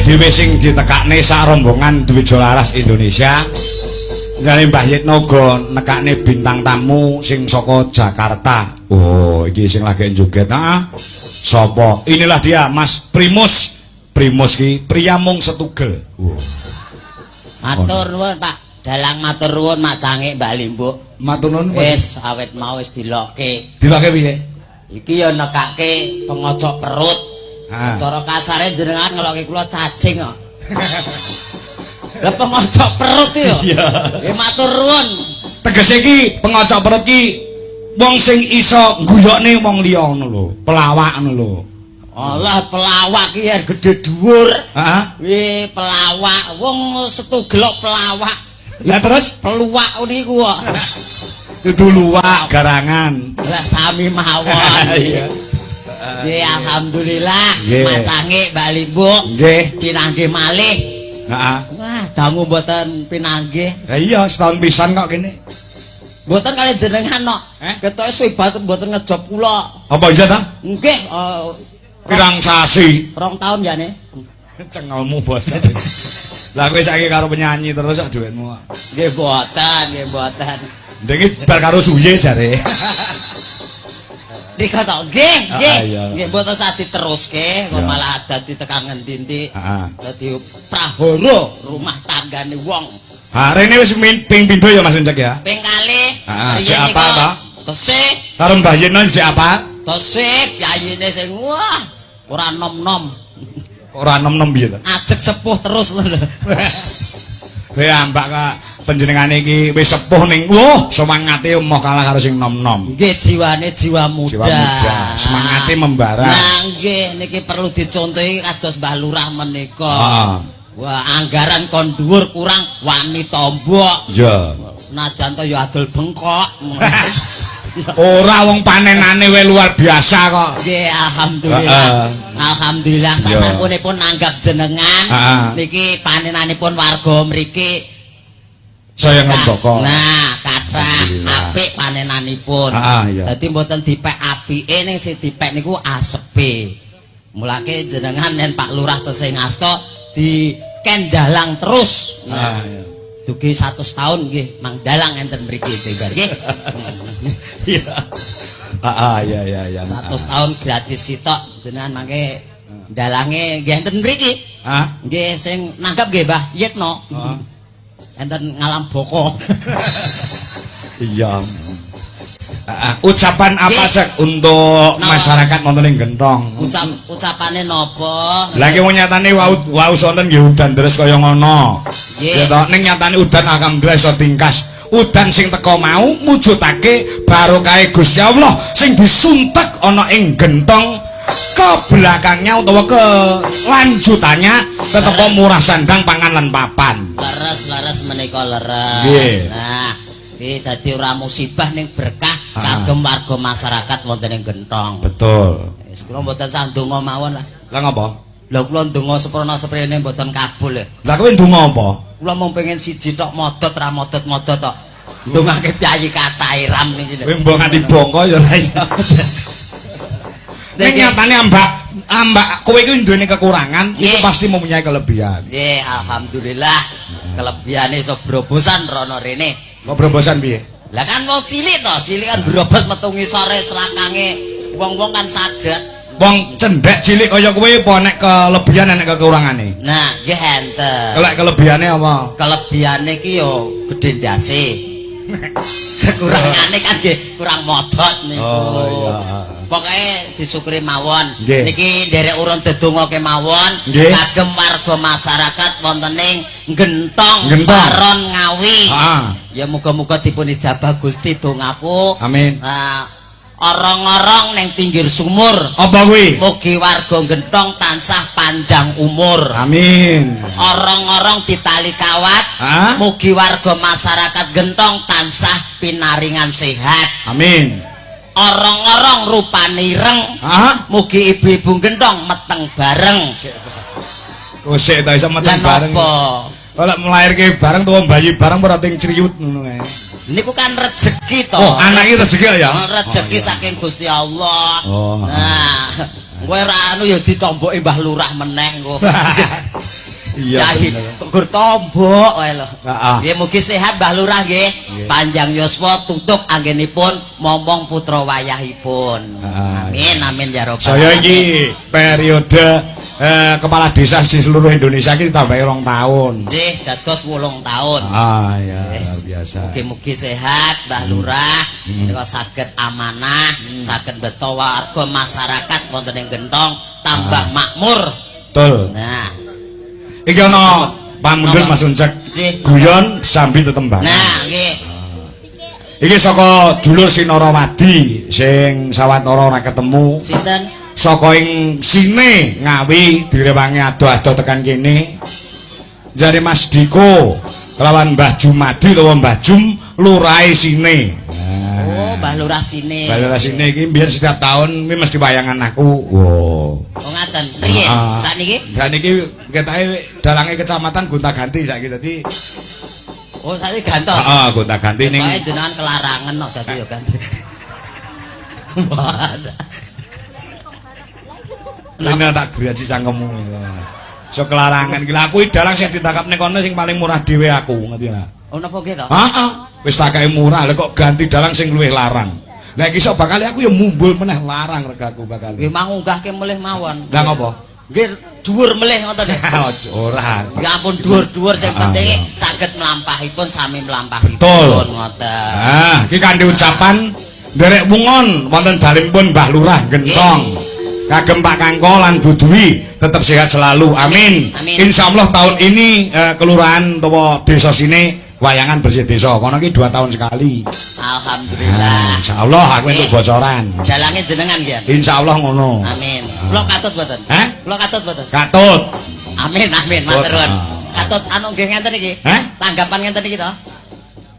dhewe sing ditekakne sak rombongan Dwija Laras Indonesia. Jane Mbah Yitno uga nekakne bintang tamu sing saka Jakarta. Oh, iki sing lagi joget. Heeh. Sapa? Inilah dia Mas Primus. Primus ki pria mung setugel. Matur nuwun Pak. Dalang matur nuwun macange Mbak Limbuk. Matur nuwun wis awet mau wis dilokke. Dilokke piye? Iki ya nekake pengocok perut. Cara kasare jenengan ngelokke kula cacing kok. Lah pengocok perut yo. Iya. Matur nuwun. Tegese iki pengocok perut ki wong sing iso ngguyokne wong liya ngono lho. Pelawak ngono lho. Allah pelawak ki gede dhuwur. Heeh. Wi pelawak wong setugelok pelawak. Lah terus peluwak niku kok. Dudu luwak garangan. Lah sami mawon. Iya. Nggih alhamdulillah macange Mbak Limbuk. Nggih. Pinanggih malih. Heeh. Wah, dangu mboten pinanggih. Lah iya setahun pisan kok kene. Mboten kali jenengan kok. Ketoke suwe banget mboten ngejob kula. Apa iya ta? Nggih, pirang sasi. 2 tahun ya ne. Cengelmu bos. Lah kowe saiki karo penyanyi terus kok dhuwitmu. Nggih mboten, nggih mboten. Ndek bar karo suye jare. Dikata nggih, nggih. Nggih mboten sak diteruske, kok malah dadi tekan ngendi-endi. Dadi prahara rumah tanggane wong. Ha rene wis ping pindho ya Mas Uncek ya. Ping kalih. Cek apa ta? Tesih. Karo Mbah Yitno cek apa? Tesih piyayine sing wah ora nom-nom. Ora nom-nom piye ta? Ajeg sepuh terus lho. Kowe ambak ka panjenengane iki wis sepuh ning semangate emoh kalah karo sing nom-nom. Nggih jiwane jiwa muda. Jiwa muda. Semangate membara. Nah nggih niki perlu dicontohi kados Mbah Lurah menika. Wah anggaran kon dhuwur kurang wani tombok. Iya. Senajan to ya adol bengkok. Ora wong panenane wae luar biasa kok. Nggih alhamdulillah. Alhamdulillah sasampunipun nanggap jenengan niki panenanipun warga mriki saya ngemboko. Nah, kathah apik panenanipun. Dadi mboten dipek apike ning sing dipek niku asepe. Mulake jenengan yen Pak Lurah tesih ngasta di kendalang terus. Nah, dugi 100 tahun nggih Mang Dalang enten mriki Jenggar nggih. Iya. Iya. 100 tahun gratis sitok jenengan mangke dalange nggih enten mriki. Nggih sing nanggap nggih Mbah Yitno. Enten ngalam boko. Iya. Ucapan apa cek untuk masyarakat wonten ing Gentong? Ucapane napa? Lah ki nyatane wau sonten nggih udan deres kaya ngono. Ya to ning nyatane udan alhamdulillah iso tingkas. Udan sing teko mau mujudake barokah Gusti Allah sing disuntek ana ing Gentong ke belakangnya utawa ke lanjutannya tetep murah sandang pangan lan papan. Leres menika leres. Nah, iki dadi ora musibah ning berkah kagem warga masyarakat wonten ing Gentong. Betul. Wis kula mboten sandonga mawon lah. Lah ngapa? Lah kula ndonga seprene mboten kabul. Lah kowe ndonga apa? Kula mung pengen siji tok modot ra modot-modot tok. Ndongake piyayi kathah iram niki lho. Kowe mbok nganti bongko ya ora iso. Nek nyatane ambak kowe iki duweni kekurangan, itu pasti mempunyai kelebihan. Nggih, alhamdulillah. Kelebihane iso brobosan rono rene. Kok brobosan piye? Lah kan wong cilik to, cilik kan brobos metu ngisore selakange wong-wong kan saged. Wong cendhek cilik kaya kowe apa nek kelebihan nek kekurangane? Nah, nggih enten. Kelek kelebihane apa? Kelebihane ki yo gedhe ndase. Kekurangane kan nggih kurang modot niku. Oh iya. Pokoke disyukuri mawon. Niki nderek urun dedonga kemawon kagem warga masyarakat wonten ing Gentong Baron Ngawi. Ya muga-muga dipun ijabah Gusti dongaku. Amin. Orong-orong neng pinggir sumur. Apa kuwi? Mugi warga Gentong tansah panjang umur. Amin. Orong-orong di tali kawat. Mugi warga masyarakat Gentong tansah pinaringan sehat. Amin. Orong-orong rupane ireng. Mugi ibu-ibu Gentong meteng bareng. Kosek ta iso meteng bareng. Apa? Kalau melahirke bareng tuwa bayi bareng ora ting criyut ngono kae. Niku kan rezeki to. Oh, anak iki rezeki ya. Rezeki saking Gusti Allah. Oh. Nah, kowe ra anu ya ditomboki Mbah Lurah meneh engko. Iya. Gur tombok wae lho. Heeh. Nggih mugi sehat Mbah Lurah nggih. Panjang yuswa tutup anggenipun momong putra wayahipun. Amin amin ya rabbal Saya iki periode kepala desa di seluruh Indonesia iki ditambahi 2 tahun. Nggih, dados 8 tahun. Ah ya, Yes. luar biasa. Mugi-mugi sehat Mbah Lurah, menika saged amanah, saged beto warga masyarakat wonten ing Gentong tambah makmur. Betul. Nah, Iki ana pamundhut Napa? Mas Uncek. Nggih. Guyon sambil tetembang. Nah, nggih. Iki saka dulur Sinarawadi sing sawetara ora ketemu. Sinten? Saka ing sine Ngawi direwangi ado-ado tekan kene. Jare Mas Diko kelawan Mbah Jumadi utawa Mbah Jum lurahe sine. Oh, Mbah Lurah sini. Mbah lurah sine iki biyen setiap tahun iki mesti bayangan aku. Wow. Oh, ngaten. Riyen sakniki? Sakniki ketake dalange kecamatan gonta-ganti saiki dadi. Oh, sakniki gantos. Heeh, gonta-ganti ning. Pokoke jenengan kelarangan kok dadi ya ganti. Lha tak graji cangkemmu. So kelarangan iki lha kuwi dalang sing ditangkap ning kono sing paling murah dhewe aku, ngerti ora? Oh, napa nggih to? Heeh, wis tak kae murah, lha kok ganti dalang sing luwih larang. Lah iki sok bakal aku ya mumbul meneh larang regaku bakal. Nggih mangunggahke melih mawon. Lah ngopo? Nggih dhuwur melih ngoten nggih. Ora. Ya ampun dhuwur-dhuwur sing penting saged melampahipun sami melampahipun Betul. ngoten. Ah, iki kanthi ucapan nderek wungon wonten dalimipun Mbah Lurah Gentong. Kagem Pak Kangko lan Bu Dwi tetap sehat selalu. Amin. Amin. Insyaallah tahun ini kelurahan utawa desa sini wayangan bersih desa. Kono iki 2 tahun sekali. Alhamdulillah. Insyaallah aku entuk bocoran. Dalange jenengan nggih. Insyaallah ngono. Amin. Kula katut mboten? Hah? Kula katut mboten? Katut. Amin amin matur nuwun. Ah. Katut anu nggih ngenten iki. Hah? Tanggapan ngenten iki to?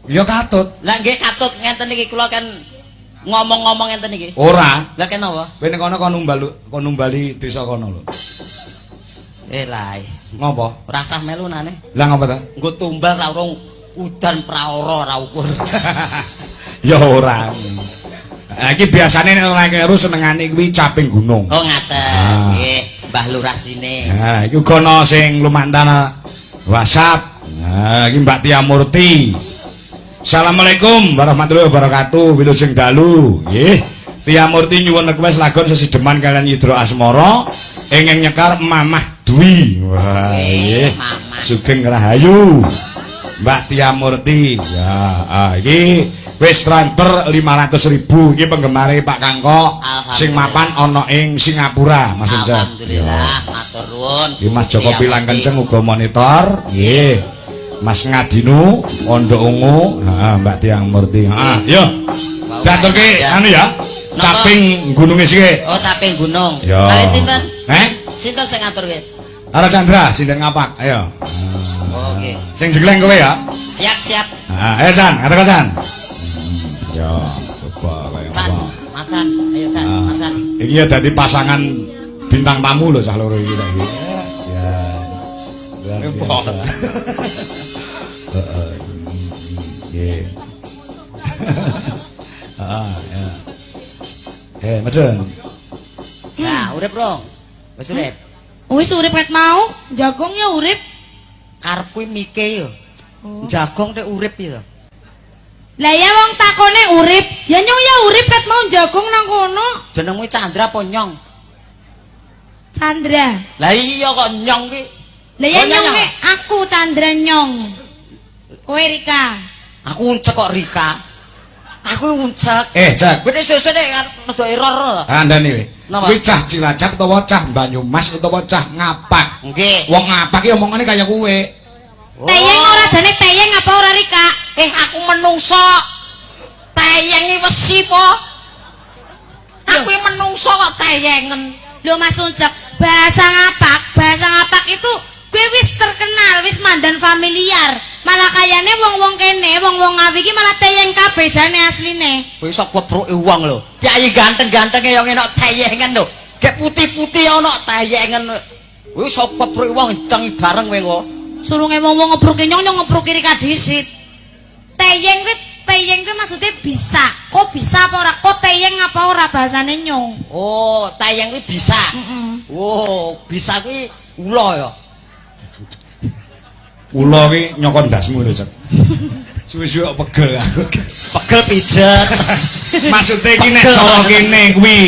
Ya katut. Lah nggih katut ngenten iki kula kan ngomong-ngomong ngenten iki. Ora. Lah kenapa? Kowe ning kono kon numbali desa kono lho. Lai. Ngopo? Ora sah melu nane. Lah ngopo ta? Nggo tumbal ra urung udan praara ra ukur. Ya ora. Iki biasane nek ora karo senengane kuwi caping gunung. Oh ngaten. Nggih, Mbah Lurah sini. Nah, iki uga ana sing lumantan WhatsApp. Nah, iki Mbak Tia Murti. Assalamualaikum warahmatullahi wabarakatuh. Wilujeng dalu. Nggih. Tia Murti nyuwun request lagon sesideman kalian Yudro Asmara ingin nyekar Mamah Dwi. Wah, nggih. Sugeng Rahayu. Mbak Tia Murti. Ya, iki wis transfer 500.000 iki penggemare Pak Kangko sing mapan ana ing Singapura, Mas Uncek. Alhamdulillah, matur nuwun. Iki Mas Joko Pilang Kenceng uga monitor. Nggih. Mas Ngadinu, Pondok Ungu, heeh Mbak Tiang Murti. Heeh, yo. Daturke anu ya. Caping gununge sik. Oh, caping gunung. Ya. Kali sinten? Sinten sing ngaturke? Ara Chandra, sinden ngapak. Ayo. Oh, nggih. Sing jegleng kowe ya. Siap-siap. Ayo San, kata San. Ya, coba kaya San, apa. macan. Ayo San, macan. Iki ya dadi pasangan bintang tamu lho cah loro iki saiki. Ya. Luar biasa. Heeh. Nggih. Ya. Macen. Nah, urip, Bro. Wis urip. Wis urip ket mau, jagung ya urip. Karepku mike yo. Jagong tek urip ya. Lah ya wong takone urip, ya nyong ya urip ket mau jagung nang kono. Jenengmu Chandra apa Nyong? Chandra. Lah iya kok Nyong ki. Lah ya Oh, nyong Nyong. aku Chandra Nyong. Kowe Rika. Aku uncek kok Rika. Aku uncek. Cak. Kowe sesuk nek rada error lho. Andani kowe. Napa? Kuwi cah Cilacap utawa cah Banyumas utawa cah Ngapak? Nggih. Wong Ngapak ki omongane kaya kowe. Teyeng ora jane teyeng apa ora Rika? Aku menungso. Teyeng wesi po. Aku menungso kok teyengen. Lho Mas Uncek, bahasa ngapak itu gue wis terkenal, wis mandan familiar. Malah kayane wong-wong kene, wong-wong Ngawi iki malah teyeng kabeh jane asline. Kowe iso kepruke wong lho. Piye ganteng-gantenge yo enak teyengen lho. Gek putih-putih ono teyengen. Kowe iso kepruke wong ndang bareng kowe kok. Surunge wong-wong ngepruke nyong ngepruke Rika disit. Teyeng kuwi teyeng kuwi maksudnya bisa. Kok bisa apa ora? Kok teyeng apa ora bahasane nyong? Oh, tayang kuwi bisa. Oh, bisa kuwi ula ya. Ula ki nyokon ndasmu lho, Cek. Suwe-suwe kok pegel aku. Pegel pijet. Maksudnya iki nek cara kene kuwi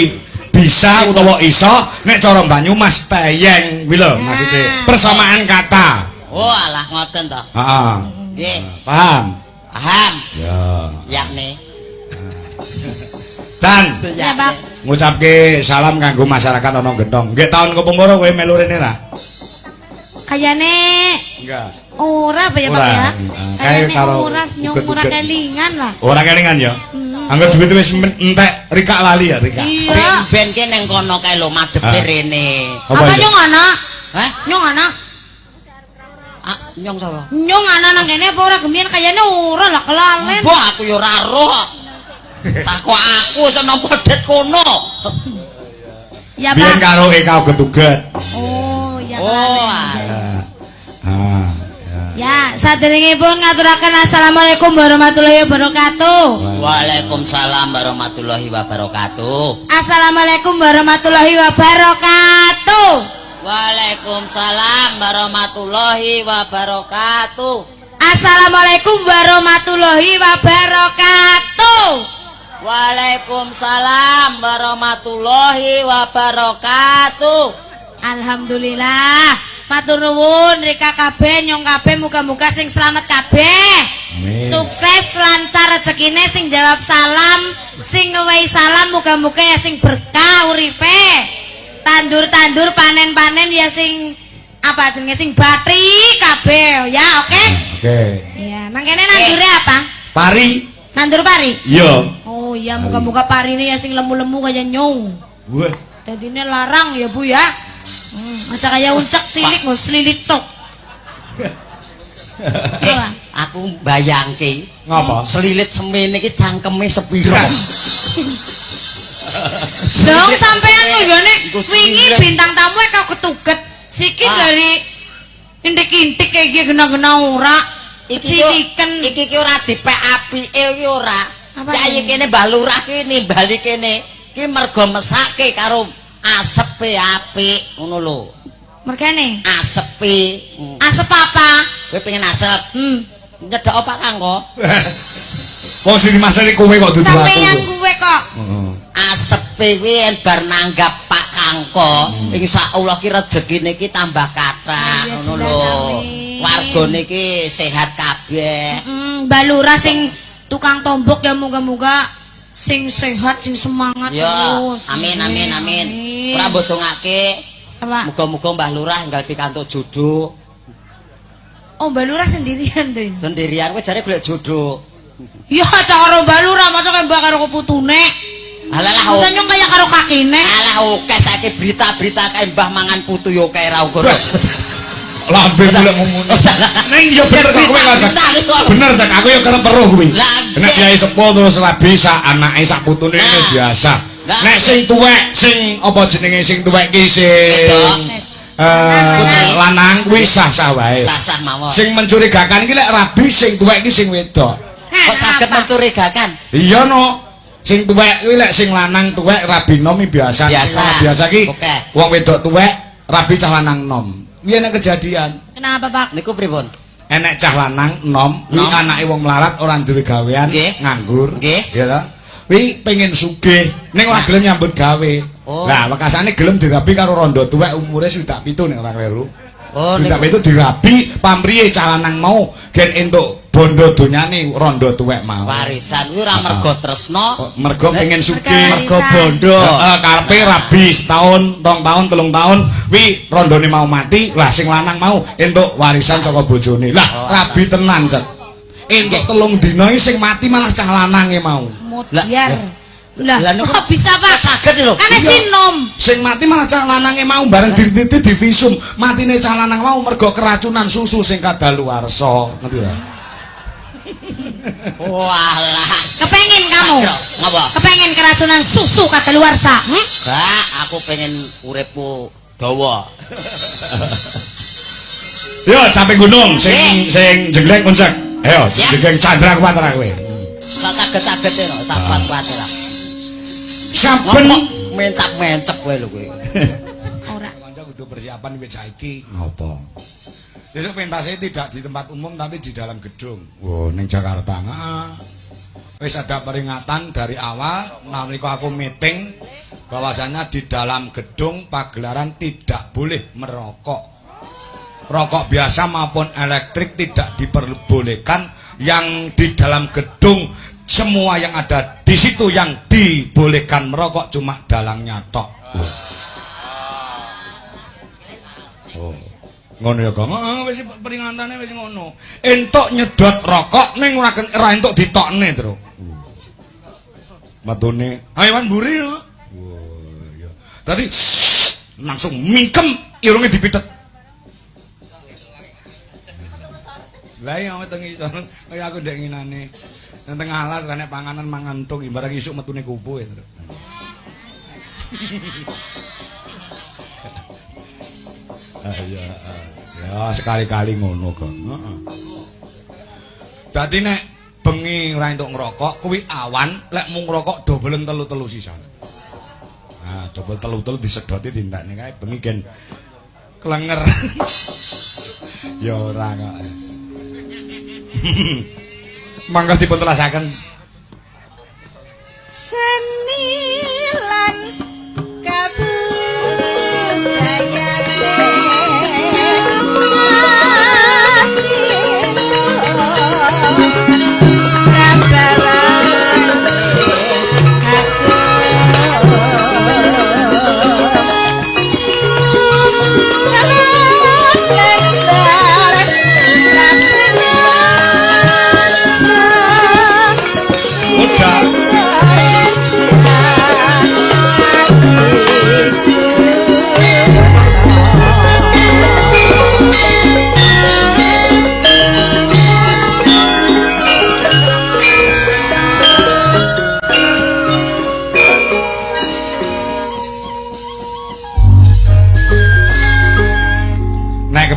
bisa utawa iso, nek cara Banyumas teyeng kuwi lho maksudnya. Persamaan kata. Oh, alah ngoten to. Heeh. Nggih, Paham? paham. Ya. Yakni. Dan Ya, Pak. ngucapke salam kanggo masyarakat ana Gendong. Nggih taun kepungkur kowe melu rene ra? Kayane Enggak. ora apa ya, Pak Ora. ya? Kayak Kayane karo ora nyong ora uget-uget. kelingan lah. Ora kelingan ya? Angger duit wis entek Rika lali ya, Rika. Iya. Ben ki nang kono kae lho madepe rene. Apa itu? nyong ana? Hah? Nyong ana? Ah, nyong sapa? Nyong ana nang kene apa ora gemien kayane ora lah kelalen. Mbah aku ya ora roh. Takok aku seneng podet kono. Ya, Biyen Pak. karo Eka uget-uget. Oh, ya Oh, kelalen. Ah. Ya, saderengipun ngaturaken assalamualaikum warahmatullahi wabarakatuh. Waalaikumsalam warahmatullahi wabarakatuh. Assalamualaikum warahmatullahi wabarakatuh. Waalaikumsalam warahmatullahi wabarakatuh. Assalamualaikum warahmatullahi wabarakatuh. Waalaikumsalam warahmatullahi wabarakatuh. Alhamdulillah. Matur nuwun Rika kabeh nyong kabeh muga-muga sing selamat kabeh. Amin. Sukses lancar rezekine sing jawab salam, sing ngewehi salam muga-muga ya sing berkah uripe. Tandur-tandur panen-panen ya sing apa jenenge sing batri kabeh ya, oke? Oke. Iya, nang kene nandure apa? Pari. Nandur pari. Iya. Oh iya, muga-muga parine ya sing lemu-lemu kaya nyong. Wah. Dadine larang ya Bu ya. Aja kaya uncak silik nggo slilit tok. Apa? Aku bayangke Ngapa? selilit semene iki cangkeme sepiro. Dong sampean nggone Nggo wingi slilit. bintang tamu kok ketuget. Sikit dari intik-intik kayak gini gena-gena ora. Siliken. Iki ki ora dipek apike iki ora. Apa Ya ini? iki kene Mbah Lurah ki nimbali kene ki mergo mesake karo asepe apik ngono lho. Mergane. Asepe. Asep apa? Kowe pengen asep. Nyedok apa Kanggo? Wong sing dimasani kowe kok dudu Sampeyan aku. kuwe kok. Asepe kuwi yen bar nanggap Pak Kangko, insyaallah ki rezekine ki tambah kathah Iya, ngono jelas, lho. amin. Wargane ki sehat kabeh. Mbak Lurah sing tukang tombok ya moga-moga sing sehat sing semangat Ya, terus. amin amin amin. Ora mbok dongake. Apa? Muga-muga Mbah Lurah enggal pikantuk jodoh. Oh, Mbak Lurah sendirian tuh. Sendirian kowe jare golek jodoh. Ya cara Mbak Lurah masa kayak mbak karo keputune. Alah Masa nyong kaya karo kakine. Alah oke saiki berita-berita kae Mbah mangan putu yo kae ra ukur. Lambe golek ngomong. Ning ya bener kok kowe Cak. Bener Cak, aku ya kerep weruh kuwi. Lah, Nek Kyai Sepo terus rabi sak anake sak putune ini Nah. biasa. Lah. Nek sing tuwek sing apa jenenge sing tuwek ki sing Wedok. lanang kuwi sah-sah wae. Sasah mawon. Sing mencurigakan iki lek rabi sing tuwek ki sing wedok. Kok saged mencurigakan? Iya no. Sing tuwek kuwi lek sing lanang tuwek rabi nom iki biasa. Biasa. Sing biasa ki Oke. wong wedok tuwek rabi cah lanang nom. Kuwi ana kejadian. Kenapa, Pak? Niku pripun? Enek cah lanang nom, kuwi Nom. anake wong melarat ora duwe gawean, Nggih. nganggur. Nggih. Ya ta? Kuwi pengen sugih, ning ora gelem nyambut gawe. Oh. Lah, wekasane gelem dirabi karo rondo tuwek umure 27 nek ora kleru. Oh, Sudah niku. itu dirabi pamriye cah lanang mau gen entuk bondo donyane rondo tuwek mau. Warisan kuwi ora mergo tresno, Mergo pengen sugih. mergo Warisan. bondo. Karepe rabi setahun, 2 tahun, 3 tahun, wi rondone mau mati, lah sing lanang mau entuk warisan saka bojone. Lah, Oh, rabi tenan, Cek. Entuk 3 dina iki sing mati malah cah lanange mau. Mutiar. Lah, Lah, niku- kok bisa, Pak? Kok saged lho? Kan Iya. sinom. Sing mati malah cah lanange mau bareng dititi divisum. Matine cah lanang mau mergo keracunan susu sing kadaluwarsa. Ngerti ora? Walah. Kepengen kamu? Ngapa? Kepengen keracunan susu kadaluwarsa? Gak, aku pengen uripku dawa. Yo, capek gunung sing Nggih. sing jegleng kuncek. Ayo, Siap. jegleng Chandra Kuwatra kowe. saged-sagede no, sapat-pate lah. Saben mencap-mencep kowe lho kowe. Ora. Kanca kudu persiapan wis saiki. Napa? Besok pentasnya tidak di tempat umum tapi di dalam gedung. Wow, ning Jakarta. Wis ada peringatan dari awal nalika aku meeting bahwasanya di dalam gedung pagelaran tidak boleh merokok. Rokok biasa maupun elektrik tidak diperbolehkan. Yang di dalam gedung semua yang ada di situ yang dibolehkan merokok cuma dalangnya tok. Oh. Ngono ya, Kang. Wis peringatane wis ngono. Entuk nyedot rokok ning ora entuk ditokne, Tru. Matune, "Ayo wan mburi yo." Wah, ya. Dadi langsung mingkem irunge dipitet. Lah iya weteng iso. Kaya aku ndek nginane. Nang tengah alas rene panganan mangan tung ibarat isuk metune kupu ya, Tru. Ya sekali-kali ngono kok. Dadi nek bengi ora entuk ngrokok kuwi awan lek mung ngrokok dobelen telu-telu sisan. Nah, dobel telu-telu disedoti tindakne kae bengi gen klenger. Ya ora kok. Mangga dipun telasaken. Seni lan kabudayane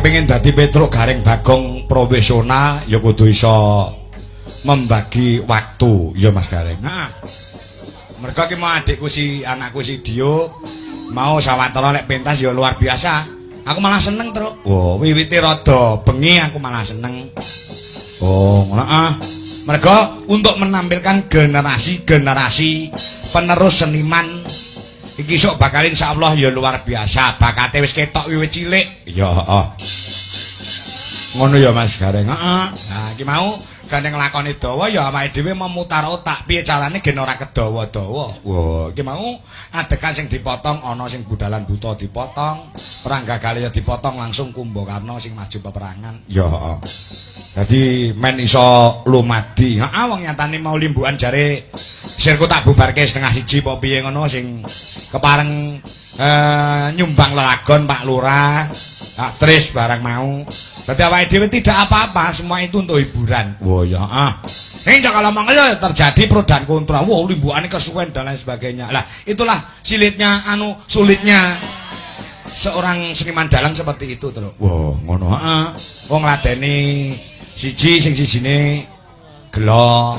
Pengen dadi Petruk Garing Bagong profesional ya kudu iso membagi waktu ya Mas Garing. Nah, mereka ki mau adikku si anakku si Dio mau sawetara nek pentas ya luar biasa. Aku malah seneng Truk. Wah, wiwite rada bengi aku malah seneng. Oh, ngono ah. Mereka untuk menampilkan generasi penerus seniman iki sok bakal insyaallah ya luar biasa. Bakate wis ketok wiwit cilik. Ya heeh. Ngono ya Mas Garing. Heeh. Nah, iki mau gandeng lakone dawa ya awake dhewe memutar otak piye carane gen ora kedawa-dawa. Wah, iki mau adegan sing dipotong ana sing budalan buta dipotong, perang gagal ya dipotong langsung Kumbakarna sing maju peperangan. Ya heeh. Dadi men iso lumadi. Heeh, wong nyatane mau limbukan jare sirku tak bubarke setengah siji apa piye ngono sing kepareng nyumbang lelagon Pak Lurah, aktris barang mau. Dadi awake dhewe tidak apa-apa, semua itu untuk hiburan. Wah ya ning kalau mangkel terjadi pro dan kontra. Wah limbukane kesuwen dan lain sebagainya. Lah itulah sulitnya seorang seniman dalang seperti itu terus. Wah ngono wong ngladeni siji sing sijine gelo.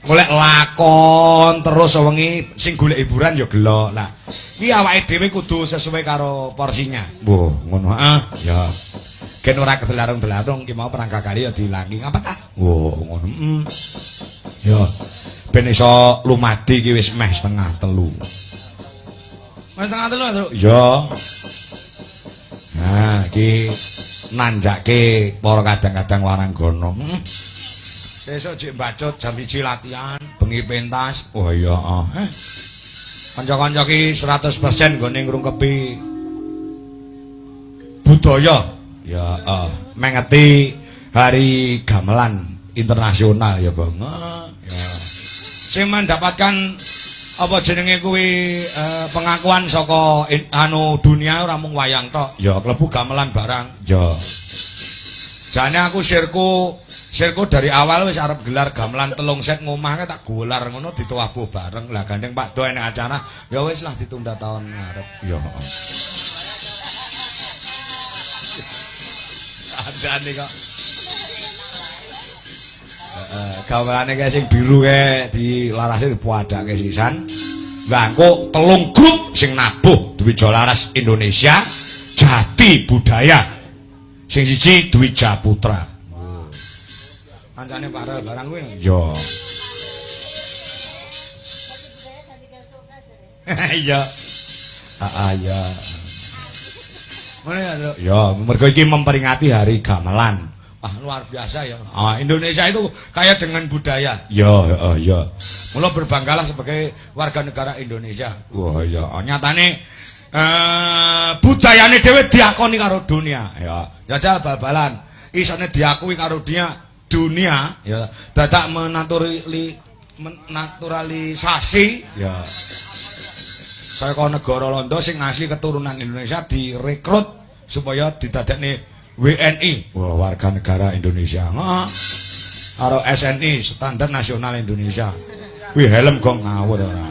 Golek lakon terus wengi sing golek hiburan ya gelo. Lah iki awake dhewe kudu sesuai karo porsinya. Wah ngono ya. Gen ora kedelarung-delarung ki mau perangka kali ya dilangi ngapa ta? Wah ngono. Ya ben iso lumadi ki wis meh setengah telu. Wis setengah telu, Tru. Ya. Nah, iki nanjake para kadang-kadang waranggana. Sesuk jek bacut jam 1 latihan, bengi pentas. Oh iya, kanca-kanca ki 100% nggone ngrungkepi budaya. Ya, mengeti Hari Gamelan Internasional ya, Gong. Ya. Sing mendapatkan apa jenenge kuwi pengakuan saka dunia ora mung wayang tok. Ya, klebu gamelan barang. Ya. Jane aku sirku dari awal wis arep gelar gamelan 3 set ngomahke tak golar ngono dituwabuh bareng. Lah gandeng Pak Do enek acara, ya wis lah ditunda tahun ngarep. Ya. Adane kok. Gaweane kae sing biru kae dilarase dipuadake sisan. Lah engko 3 grup sing nabuh Dwija Laras Indonesia Jati Budaya. Sing siji Dwija Putra. Kancane Pak barang kuwi. Yo. Iya. Ya. Mana ya? Ya, mergo iki memperingati Hari Gamelan. Ah, luar biasa ya. Indonesia itu kaya dengan budaya. Ya. Mula berbanggalah sebagai warga negara Indonesia. Wah, ya. Nyatane budayane dhewe diakoni karo dunia. Ya, jajal bal-balan. Isane diakui karo dunia, ya. Dadak menaturalisasi, ya. Saka negara Londo sing asli keturunan Indonesia direkrut supaya didadekne WNI, warga negara Indonesia. Heeh. Karo SNI, Standar Nasional Indonesia. Wih, helm kok ngawur ora.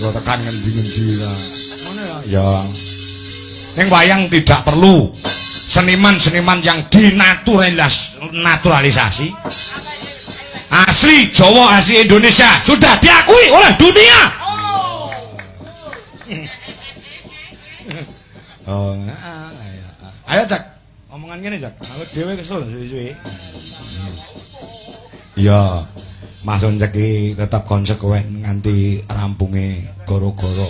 Yo tekan ngendi-ngendi lah. Ngono ya. Ya. Ning wayang tidak perlu seniman-seniman yang dinaturalisasi. Asli Jawa, asli Indonesia sudah diakui oleh dunia. Oh, ayo Cak, omongan gini Cak, aku dewe kesel suwi-suwi. Ya, Mas Oncek tetap konsekuen nganti rampunge goro-goro.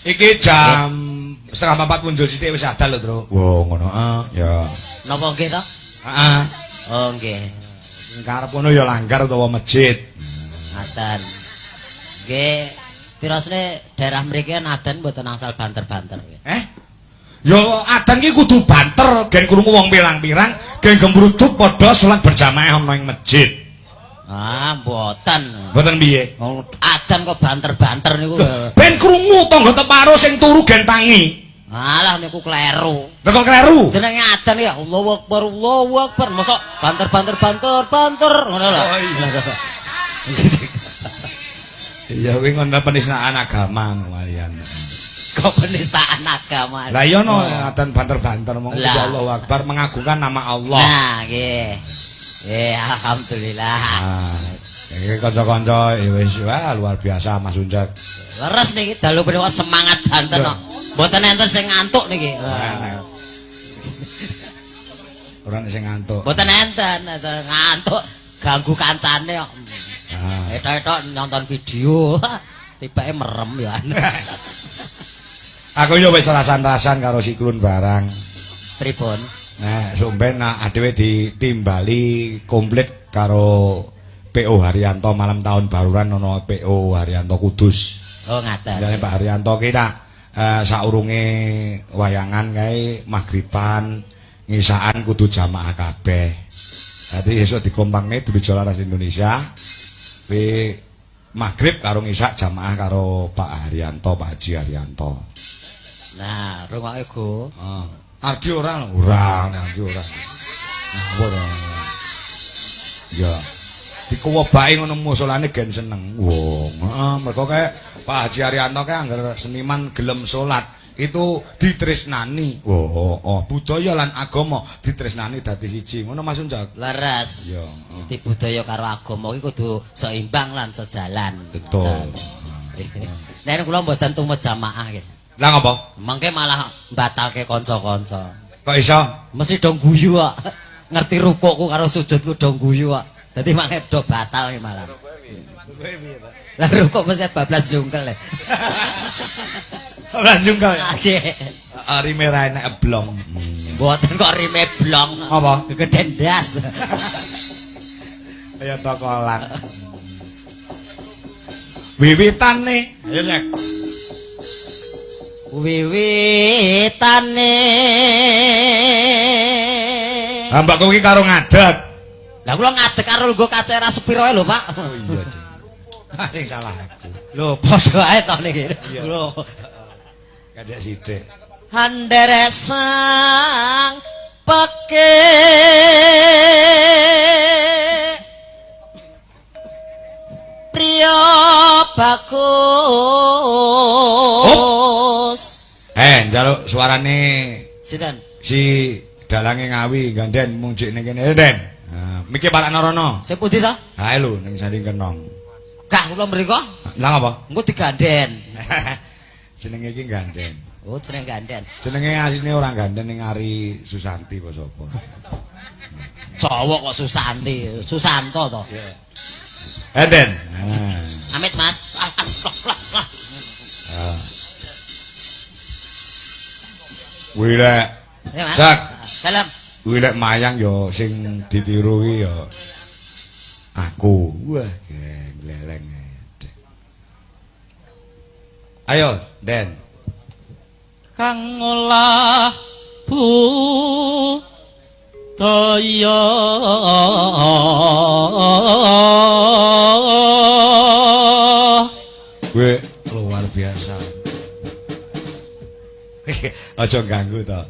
Iki jam 3:30 muncul sithik wis adal lho, Tru. Wo, ngono. Ya. Napa nggih to? Heeh. Oh, nggih. Karep ngono ya langgar utawa masjid. Ngaten. Nggih, pirasane daerah mriki adan mboten angsal banter-banter. Yo adan ki kudu banter, gen krungu wong pirang-pirang, gen gembruduk padha salat berjamaah ana ing masjid. Mboten. Mboten piye? Wong adan kok banter-banter niku. Ben krungu tangga teparo sing turu gen tangi. Alah niku kleru. Lha kok kleru? Jenenge adan ya Allahu Akbar, Allahu Akbar. Mosok banter ngono lho. Oh iya. Iya kuwi ngono penistaan agama kalian. Kok penistaan agama. Lah iya no adan banter-banter mong Allahu Akbar mengagungkan nama Allah. Nah, nggih. Alhamdulillah. Iki kanca-kanca wis luar biasa Mas Uncek. Leres niki dalu menika semangat banten kok. Mboten enten sing ngantuk niki. Ora sing ngantuk. Mboten enten ngantuk ganggu kancane kok. Etok-etok nonton video. Tibake merem ya. Aku yo wis rasan-rasan karo Siklun barang. Pripun? Nah, sumben adewe ditimbali komplit karo PO Haryanto malam tahun baruran ana PO Haryanto Kudus. Oh, ngaten. Jane Pak Haryanto ki nak saurunge wayangan kae maghriban ngisaan kudu jamaah kabeh. Dadi esuk dikompangne Dwija Laras Indonesia. Kuwi maghrib karo ngisak jamaah karo Pak Haryanto, Pak Haji Haryanto. Nah, rungokke Go. Ardi ora Ardi ora. Ora. Ya. Dikuwebaki ngono musolane gen seneng. Wong, mergo kae Pak Haji Haryanto kae anggar seniman gelem salat itu ditresnani. Budaya lan agama ditresnani dadi siji. Ngono Mas Uncak. Leres. Ya. Di budaya karo agama iki kudu seimbang lan sejalan. Betul. Nek kula mboten tumut jamaah nggih. Lah ngapa? Mengke malah batalke kanca-kanca. Kok iso? Mesti do guyu kok. Ngerti rukukku karo sujudku do guyu kok. Dadi mangke do batal ki malah. Lah rukuk mesti bablas jungkel. Bablas jungkel. Nggih. Rime ra enek blong. Mboten kok rime blong. Apa? Gedhen ndas. Kaya tokolan. Wiwitane. Ayo Nek. Wiwitane. Mbak kowe iki karo ngadeg. Lah kula ngadeg karo nggo kacera sepiro lho, Pak. Oh iya, Dik. Sing salah aku. Lho, padha ae to niki. Lho. Kajak sithik. Handere sang peke priya bagus. Njaluk suarane Sinten? si dalange Ngawi ganden munjuk ning kene Den. Nah, miki Pak Narono. Sing pundi to? Ha lho ning Sandi Kenong. Gah kula mriko. Lah ngapa? Engko diganden. Jenenge iki ganden. Oh, jeneng ganden. Jenenge asline ora ganden ning Ari Susanti apa sapa. Jawa kok Susanti, Susanto to. Den. Amit Mas. Wira. Ya, Mas. Cak. Salam. Wira mayang yo sing ditiru ki yo aku. Wah, gleleng. Ayo, Den. Kang olah budaya Gue luar biasa. Aja ganggu to.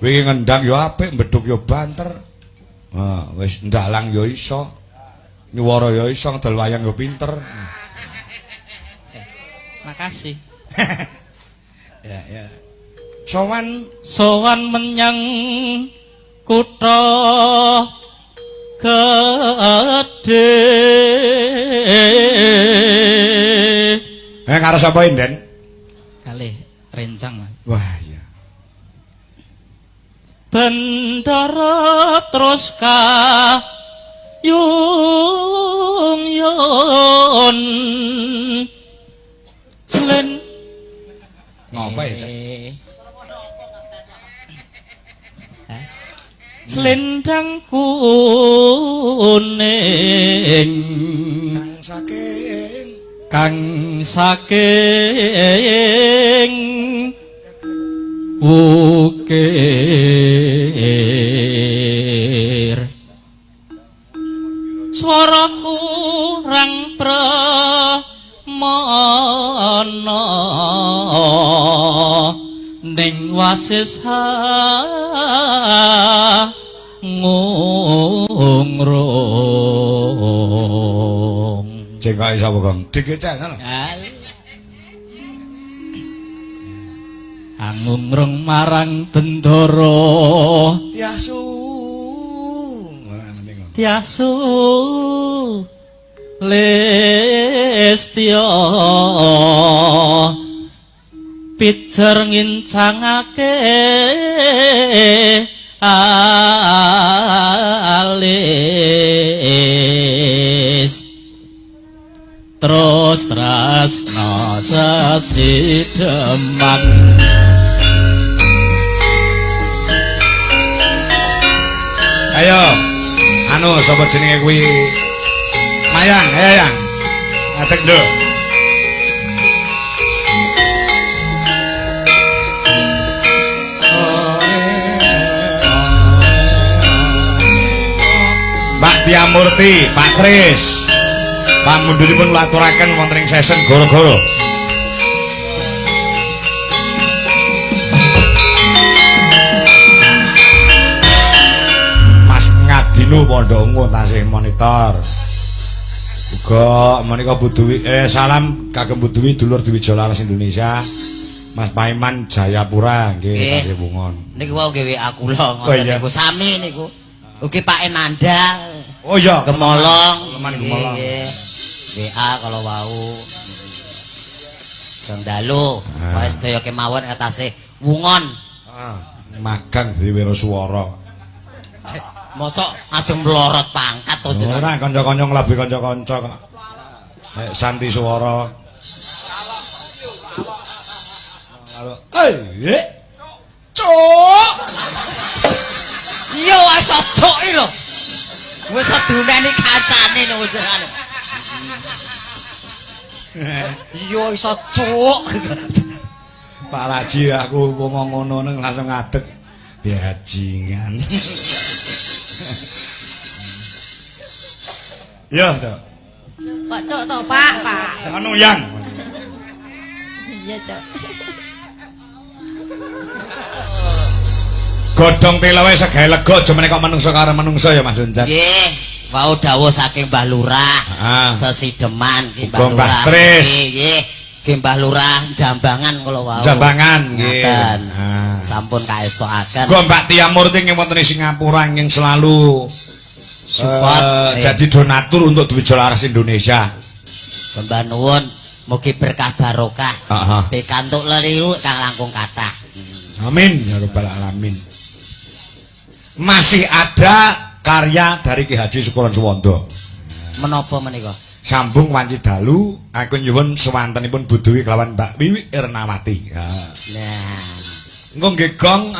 Wingi ngendang yo apik, mbedhuk yo banter. Wis ndalang yo iso. Nyuwara yo iso, ngedol wayang yo pinter. makasih Ya. sowan menyang kutha gedhe karo sapa Den? kalih rencang Mas. Wah, iya. Bendara terus yung selen Ngapa ya? selendang kuning kang saking ukir swara kurang pramana ning wasis ngungrung Jengkai sapa Gong? Dike channel. Angungrung marang bendara Tiasu Lestya pijer ngincangake alis terus tresna sesideman Ayo. Anu sapa jenenge kuwi? Mayang, ayo Yang. Ngadeg nduk. Mbak Diamurti, Pak Kris. Pamundhuripun ngaturaken wonten ing session goro-goro. Dino padha tasih monitor. Uga menika Buduwi salam kagem Buduwi dulur Dwija Laras Indonesia. Mas Paiman Jayapura nggih tasih bungon. Niku wau nggih WA kula ngoten niku sami niku. Ugi Pak Enanda. Oh iya, Gemolong. Gemolong. WA kalau wau. Kang Dalu, wis sedaya kemawon tasih wungon. Magang dadi wiraswara. Mosok ajeng mlorot pangkat to jenengan. Ora kanca-kanca nglabi kanca-kanca kok. Nek Santi Swara. Cuk. Iya wis cuk iki lho. Wis duneni kancane lho jenengan. Iya iso cuk. Pak Raji aku ngomong ngono nang langsung ngadeg. Bajingan. Ya, Cok. Pak Cok to, Pak. Anu Yang. Iya, Cok. Godhong tilawe segawe lega aja menika menungso karo menungso ya Mas Uncat. Nggih, wau dawuh saking Mbah Lurah. Sesideman ki Mbah Mbah Lurah. Tris. Nggih, Mbah Lurah Jambangan kula wau. Jambangan nggih. Sampun kaestokaken. Go Mbak Tia Murti ing wonten ing Singapura ingin selalu support jadi donatur untuk Dwija Laras Indonesia. Sembah nuwun mugi berkah barokah. Heeh. Pikantuk leliru kang langkung kathah. Amin ya rabbal alamin. Masih ada karya dari Ki Haji Syukuran Suwondo. Menapa menika? Sambung wanci dalu aku nyuwun sewantenipun Buduwi kelawan Mbak Wiwi Ernawati. Ya. Nah, Engko nggih gong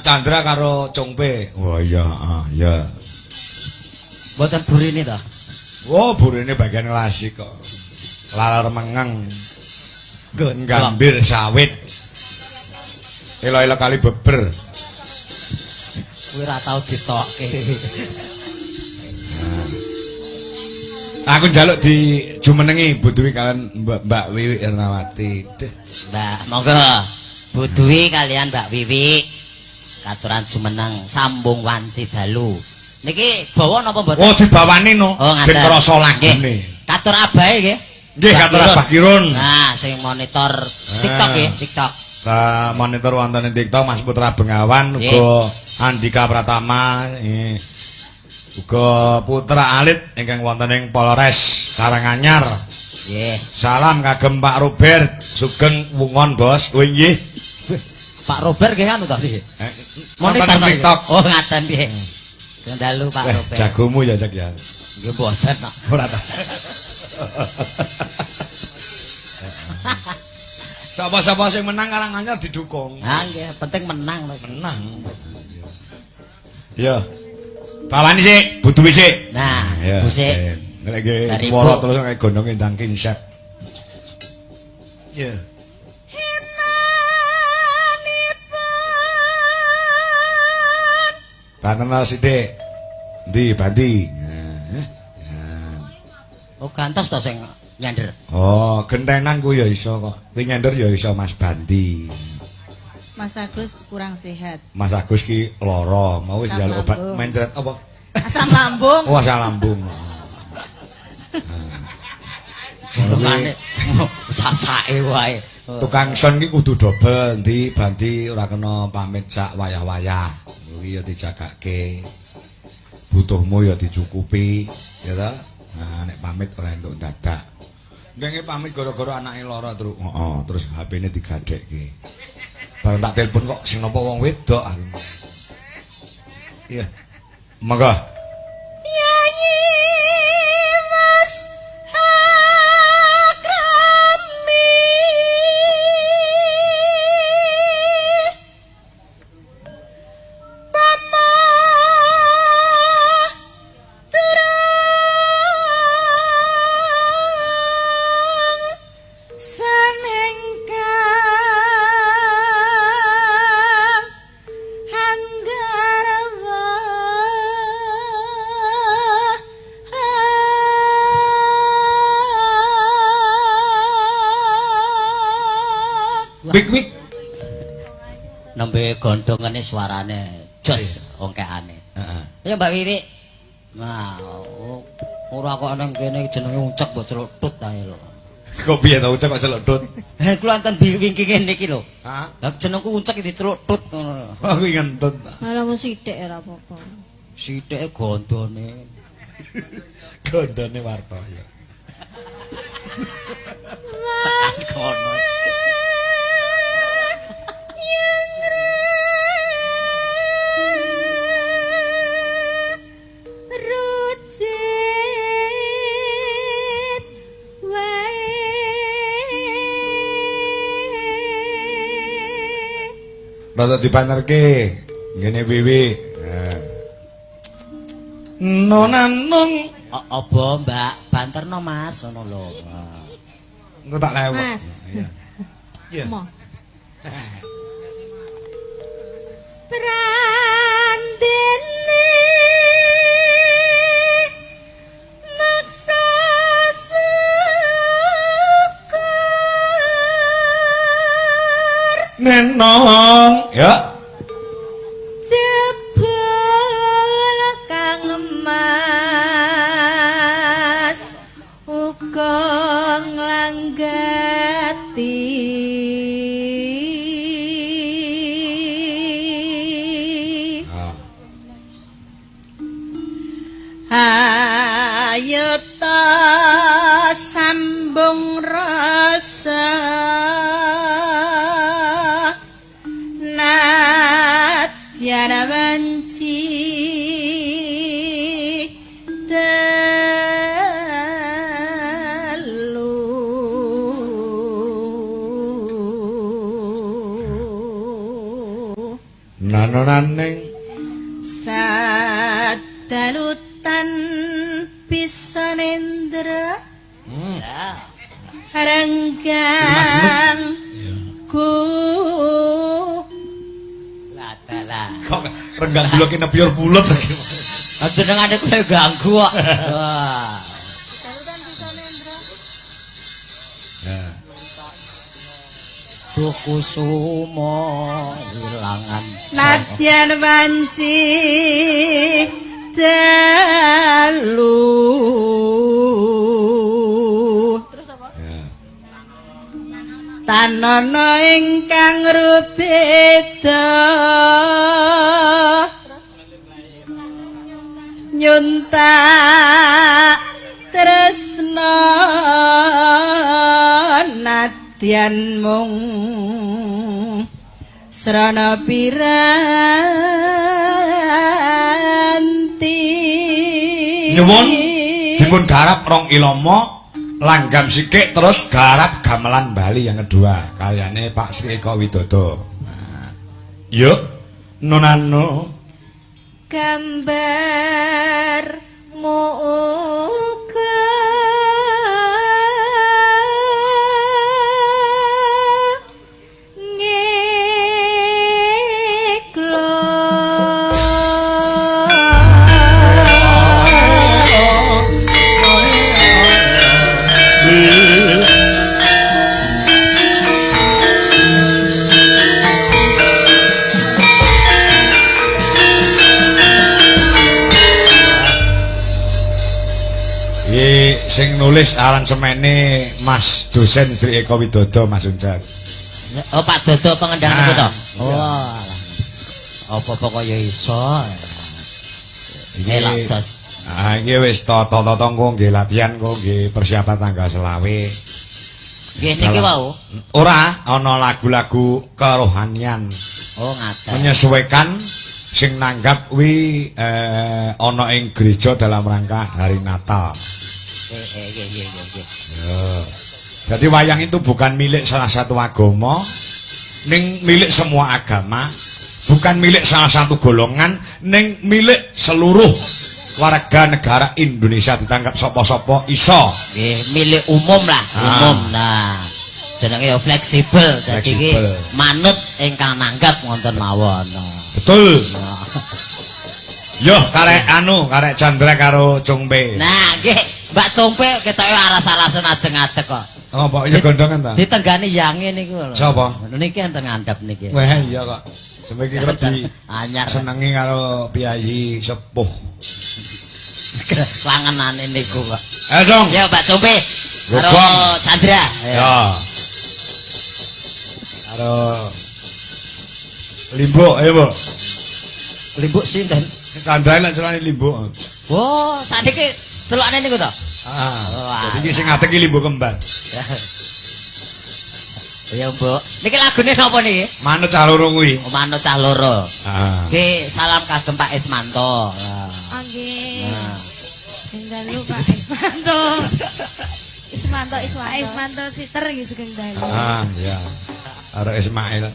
Chandra karo Congpe. Wah iya, ya. mboten burine to. Oh, burine bagian klasik kok. Lalar mengeng. Gambir sawit. Elo-elo kali beber. Kuwi ora tau ditokke. Aku njaluk di jumenengi Buduwi kalian Mbak Wiwi Ernawati. Mbak, monggo Buduwi kalian Mbak Wiwi katuran jumeneng sambung wanci dalu. Niki bawa napa mboten? Oh, dibawani no. Oh, Ben krasa lagune. Katur abahe nggih. Nggih, katur Abah Kirun. Nah, sing monitor TikTok nggih, TikTok. Monitor wonten ing TikTok Mas Putra Bengawan uga Andika Pratama uga Putra Alit ingkang wonten ing Polres Karanganyar. Nggih. Salam kagem Pak Robert Sugeng Wungon Bos. Oh nggih. Pak Robert nggih anu to nggih. Wonten Monitor ing TikTok. Oh, ngaten nggih. Dalu Pak Robert. Jagomu ya Cak ya. Nggih boten kok. Ora ta. Sapa-sapa sing menang Karanganyar didukung. Ah nggih, penting menang to. Menang. Ya. Bawani sik, Buduwi sik. Nah, Ya. Bu sik. Nek nggih Dari wara Bu. terus kaya gondonge ndang kinsep. Ya. Banten sithik. Ndi Bandi? Oh, gantos to sing nyender. Oh, gentenan ku ya iso kok. Kuwi nyender ya iso Mas Bandi. Mas Agus kurang sehat. Mas Agus ki lara, mau wis njaluk obat lambung. mencret apa? Asam lambung. Oh, asam lambung. Jenengane sasake wae. Tukang son ki kudu dobel, ndi Bandi ora kena pamit sak wayah-wayah. Kuwi ya dijagake. Butuhmu ya dicukupi, ya ta? Nah, nek pamit ora entuk dadak. Ndenge pamit gara-gara anake lara terus. Heeh, terus HP-ne digadekke. Bareng tak telepon kok sing napa wong wedok. Iya. Monggo. Nyanyi Mas Akrami. Pama turang sanengkang hanggarwa. Wik. Nembe gondongane suarane jos ongkehane. Heeh. Ya Mbak Wiwi. Nah, ora kok nang kene jenenge uncek mbok celutut ae lho. Kok piye ta ucap kok celukdut? Kula enten wingking kene iki lho. Hah? Lah jenengku uncek dicelutut ngono. Aku ngentut. Malah mu sithik ora apa-apa. Sithike gondone. Gondone warta ya. Kono. Rucit wae. Rada dipanerke. Ngene Wiwi. Nonanung Apa Mbak banterno Mas ngono lho. engko tak lewat. Mas. Iya. Iya. Mo. Trandene maksa syukur Nenong, ya. jebul kang emas uga nglanggati yuta sambung rasa nadyan banci nanonaning sadalutan pisanendra renggang ku latala kok renggang kula ki nepiur bulet lagi jenengane kowe ganggu kok wah Kusuma ilangan nadyan banci dalu tanana ingkang rubeda nyuntak tresna nadyan mung srana piranti nyuwun dipun garap rong ilama langgam sikik terus garap gamelan Bali yang kedua karyane Pak Sri Eko Widodo. Nah, yuk nonano gambar muka sing nulis aransemene Mas dosen Sri Eko Widodo Mas Uncak. Oh Pak Dodo pengendang niku to. Oh. Apa kaya iso. Iki lak jos. Ah iki wis tata-tata engko nggih latihan engko nggih persiapan tanggal 20. Nggih niki wau. Ora ana lagu-lagu kerohanian. Oh ngaten. Menyesuaikan sing nanggap kuwi ana ing gereja dalam rangka hari Natal. Jadi wayang itu bukan milik salah satu agama, ning milik semua agama, bukan milik salah satu golongan, ning milik seluruh warga negara Indonesia ditangkap sapa-sapa iso. Nggih, milik umum lah, umum. Nah, jenenge yo fleksibel, dadi iki manut ingkang nanggap wonten mawon. Betul. Yo karek karek Chandra karo Cungpe. Nah, nggih, Mbak Cungpe ketoke aras-arasen ajeng ngadeg kok. Oh, Pak iya gondongan ta? Ditenggani yange niku lho. Sapa? Niki enten ngandhap niki. Wah, iya kok. Sampe iki di anyar senengi karo piyayi sepuh. Langenane niku kok. Song. Ya, Mbak Cungpe. Karo Chandra. Ya. Karo Limbo, ayo, Bu. Limbuk sinten? Chandra lek celane Limbo. Oh, sakniki celokane niku to. Ah. Jadi sing ngadeg iki Limbo kembar. Ya, Mbok. Niki lagune napa niki? Manut cah loro kuwi. Oh, manut cah loro. Ah. Nggih, salam kagem Pak Ismanto. Nggih. Sing dalu Pak Ismanto. Ismanto Siter nggih sugeng dalu. Ah, iya. Karo Ismail.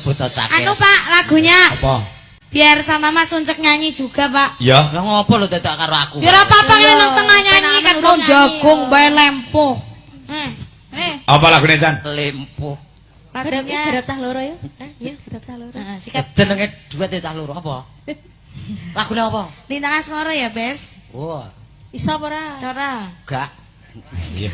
Buta cakil. Anu Pak, lagunya Apa? biar sama Mas Uncek nyanyi juga Pak. Ya. Lah ngopo lho dadak karo aku? Biar apa-apa ngene nang tengah nyanyi kan mau jagung bae lempuh. Apa lagune Chan? Lempuh. Lagunya Garap cah loro ya? Iya, garap cah loro. sikap Jenenge duet cah loro apa? Lagune apa? Lintang Asmara ya, Bes. Wah, Iso apa ora? Sora. gak. Iya.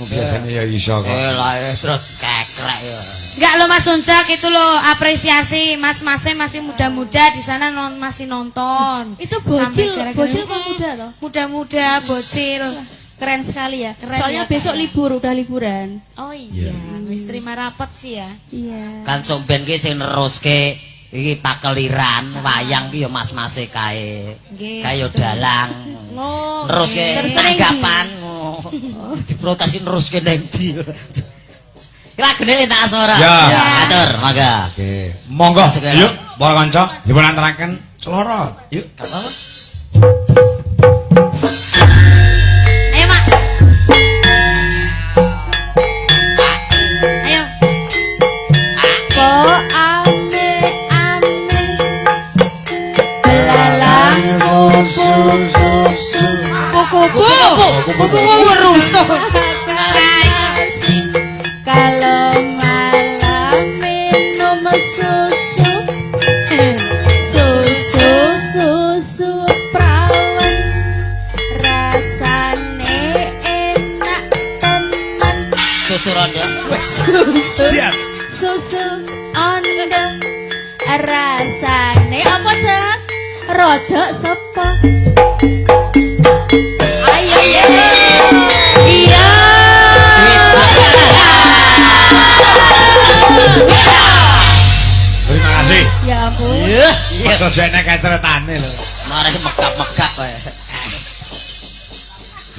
Biasanya ya iso kok. Lah terus kekrek ya. Enggak lo Mas Uncek itu lo apresiasi mas-masnya masih muda-muda di sana masih nonton. Itu Sampai bocil, gara-gara- bocil kok muda toh? Muda-muda, bocil. Keren sekali ya. Keren Soalnya ya, besok Kak. libur, udah liburan. Oh iya, wis terima rapat sih ya. Iya. Kan sok ben ki sing neruske iki pakeliran wayang ki ya mas-mase kae. Nggih. Kae ya dalang. Oh, Terus ke tanggapan diprotesi terus ke ning ndi. Ki lagune entak asmara. Ya. Atur, mangga. Oke, monggo. Cekelak. Yuk, para kanca, dipun antaraken celana. Yuk. Apa? Ayo, Mak. Ayo. kok ame belalang Kuku rusuh. kasih kalau malam minum susu perawan rasane enak teman Susu rondo. susu ondo rasane apa Cak? Rojok sepo ayo iya Terima kasih. ya ampun Iya. Masa jene kae ceritane lho. Mari megap-megap kae.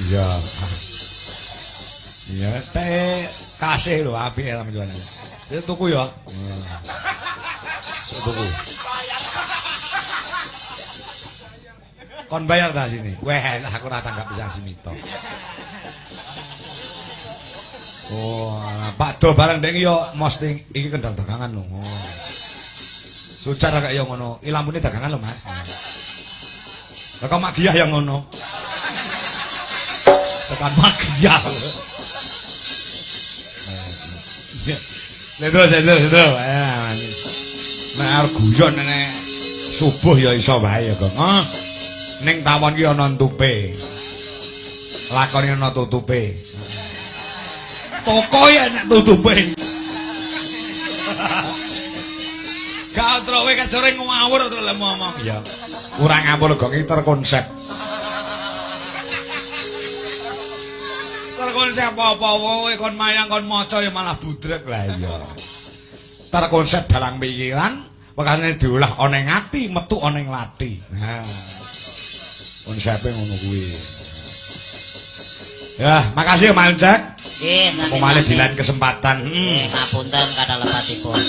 Iya. Iya, teh kasih lho apik ya sampeyan. Itu tuku ya. Sok tuku. Kon bayar ta sini. Weh, lah aku ora tanggap bisa simito. Oh, Pak Do barang dek yo mosting iki kendang dagangan lho. Oh. Sucar kaya yo ngono. I lampune dagangan lho, Mas. Lah kok magiyah yang ngono. Tekan magiyah. Terus. Nek arep guyon nek subuh ya iso wae ya, Kang. Ning tawon ki ana entupe. Lakone ana tutupe. Toko ya nek tutupe. Kau trowe kan sore ngawur terus lek ngomong. Ya. Kurang ngawur kok iki terkonsep. Terkonsep apa wae kon mayang kon maca ya malah budrek lah iya. Terkonsep dalang pikiran, wekasane diolah ana ing ati, metu ana ing lati. Nah. Konsepe ngono kuwi. Ya, makasih Mas Cek. Nggih, Kemale dilan kesempatan. Ngapunten kada lepatipun.